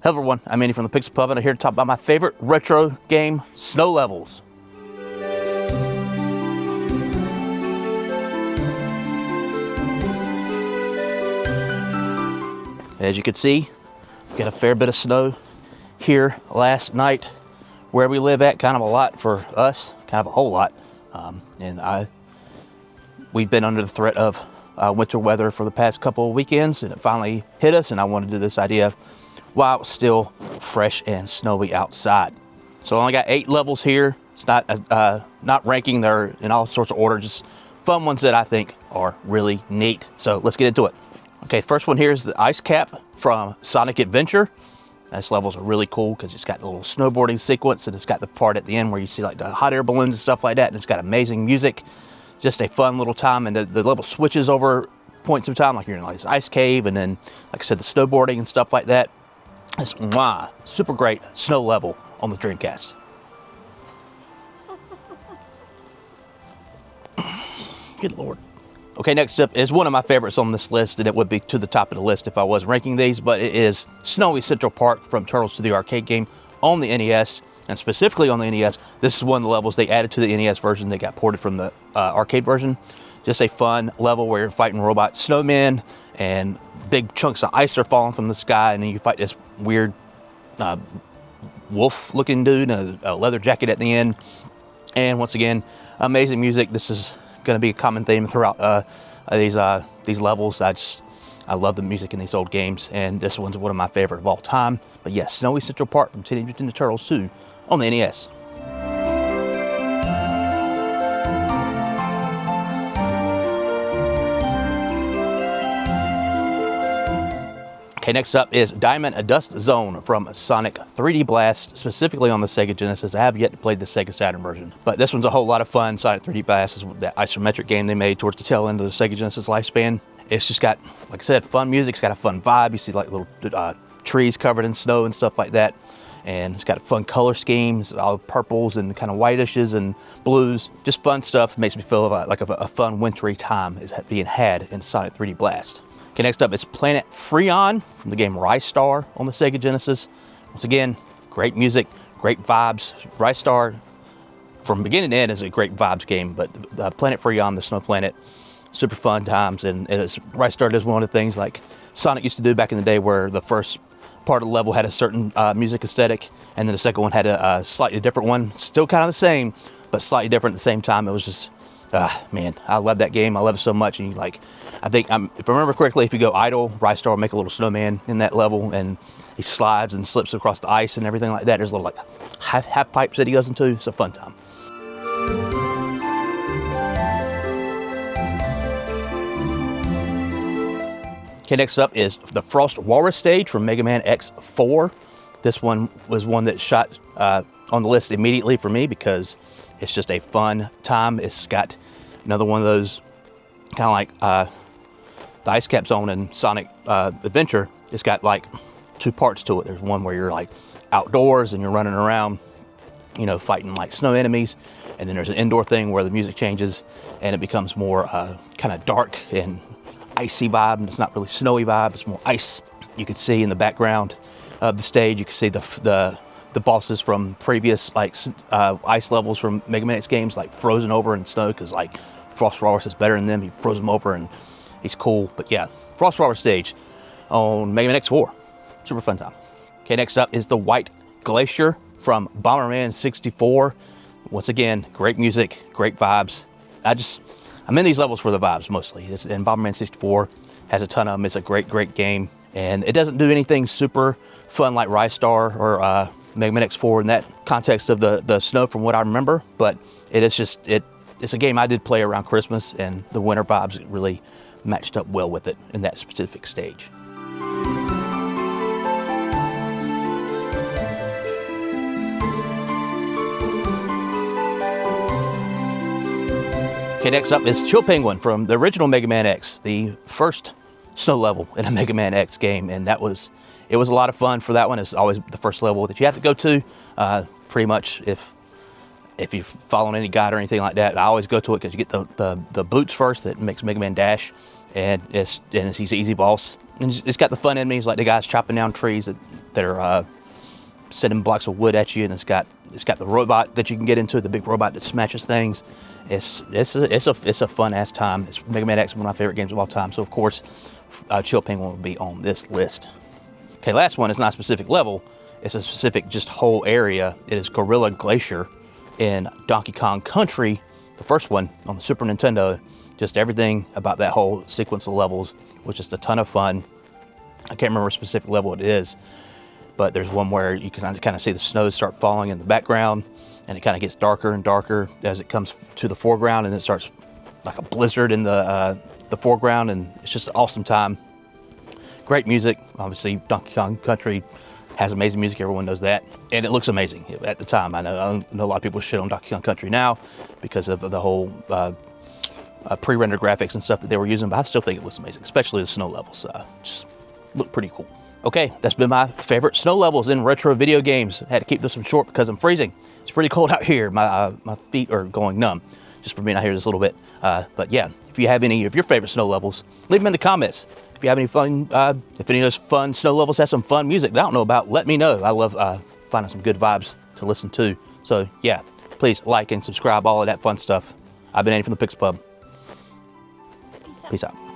Hello everyone, I'm Andy from the Pixel Pub, and I'm here to talk about my favorite retro game, Snow Levels. As you can see, we got a fair bit of snow here last night where we live at. Kind of a lot for us, kind of a whole lot. We've been under the threat of winter weather for the past couple of weekends, and it finally hit us, and I wanted to do this idea while it's still fresh and snowy outside. So I only got 8 levels here. It's not ranking, they're in all sorts of order, just fun ones that I think are really neat. So let's get into it. Okay, first one here is the Ice Cap from Sonic Adventure. This levels are really cool because it's got the little snowboarding sequence, and it's got the part at the end where you see like the hot air balloons and stuff like that, and it's got amazing music. Just a fun little time, and the level switches over points of time, like you're in like this ice cave, and then, like I said, the snowboarding and stuff like that. It's super great snow level on the Dreamcast. Good Lord. Okay, next up is one of my favorites on this list, and it would be to the top of the list if I was ranking these, but it is Snowy Central Park from Turtles to the Arcade game on the NES, and specifically on the NES. This is one of the levels they added to the NES version. They got ported from the arcade version. Just a fun level where you're fighting robot snowmen, and big chunks of ice are falling from the sky, and then you fight this weird wolf-looking dude in a leather jacket at the end. And once again, amazing music. This is going to be a common theme throughout these levels. I love the music in these old games, and this one's one of my favorite of all time. But yes, Snowy Central Park from Teenage Mutant Ninja Turtles 2 on the NES. Okay, next up is Diamond Dust Zone from Sonic 3D Blast, specifically on the Sega Genesis. I have yet to play the Sega Saturn version, but this one's a whole lot of fun. Sonic 3D Blast is that isometric game they made towards the tail end of the Sega Genesis lifespan. It's just got, like I said, fun music. It's got a fun vibe. You see like little trees covered in snow and stuff like that. And it's got a fun color scheme. It's all purples and kind of whitishes and blues. Just fun stuff. It makes me feel like a fun wintry time is being had in Sonic 3D Blast. Okay, next up is Planet Freon from the game Ristar on the Sega Genesis. Once again, great music, great vibes. Ristar, from beginning to end, is a great vibes game, but Planet Freon, the snow planet, super fun times. And Ristar does one of the things like Sonic used to do back in the day, where the first part of the level had a certain music aesthetic, and then the second one had a slightly different one. Still kind of the same, but slightly different at the same time. It was just, man, I love that game. I love it so much. And I think, if I remember correctly, if you go idle, Ristar will make a little snowman in that level, and he slides and slips across the ice and everything like that. There's little like half pipes that he goes into. It's a fun time. Okay, next up is the Frost Walrus stage from Mega Man X4. This one was one that shot on the list immediately for me because it's just a fun time. It's got another one of those kind of like the Ice Cap Zone in Sonic Adventure. It's got like 2 parts to it. There's one where you're like outdoors and you're running around, you know, fighting like snow enemies. And then there's an indoor thing where the music changes and it becomes more kind of dark and icy vibe. And it's not really snowy vibe, it's more ice. You can see in the background of the stage, you can see the bosses from previous like ice levels from Mega Man X games, like frozen over in snow, because like Frost Walrus is better than them. He froze them over and he's cool. But yeah, Frost Walrus stage on Mega Man X4. Super fun time. Okay, next up is the White Glacier from Bomberman 64. Once again, great music, great vibes. I'm in these levels for the vibes mostly. And Bomberman 64 has a ton of them. It's a great game. And it doesn't do anything super fun like Ristar or Mega Man X4 in that context of the snow from what I remember. But it's a game I did play around Christmas, and the winter vibes really matched up well with it in that specific stage. Okay, next up is Chill Penguin from the original Mega Man X, the first snow level in a Mega Man X game, and it was a lot of fun for that one. It's always the first level that you have to go to. Pretty much, if you're following any guide or anything like that, I always go to it because you get the boots first that makes Mega Man dash, and he's an easy boss. And it's got the fun enemies, like the guys chopping down trees that are sending blocks of wood at you, and it's got the robot that you can get into, the big robot that smashes things. It's a fun ass time. It's Mega Man X, one of my favorite games of all time. So of course, Chill Penguin will be on this list. Okay, last one is not a specific level. It's a specific just whole area. It is Gorilla Glacier in Donkey Kong Country, the first one on the Super Nintendo. Just everything about that whole sequence of levels was just a ton of fun. I can't remember a specific level it is, but there's one where you can kind of see the snow start falling in the background, and it kind of gets darker and darker as it comes to the foreground, and it starts like a blizzard in the foreground, and it's just an awesome time. Great music. Obviously, Donkey Kong Country has amazing music. Everyone knows that, and it looks amazing at the time. I know a lot of people shit on Donkey Kong Country now because of the whole pre-rendered graphics and stuff that they were using, but I still think it looks amazing, especially the snow levels. Just look pretty cool. Okay, that's been my favorite snow levels in retro video games. I had to keep this one short because I'm freezing. It's pretty cold out here. My feet are going numb just for being out here this little bit. But yeah, if you have any of your favorite snow levels, leave them in the comments. If you have any fun, if any of those fun snow levels have some fun music that I don't know about, let me know. I love finding some good vibes to listen to. So yeah, please like and subscribe, all of that fun stuff. I've been Andy from the Pixel Pub. Peace out.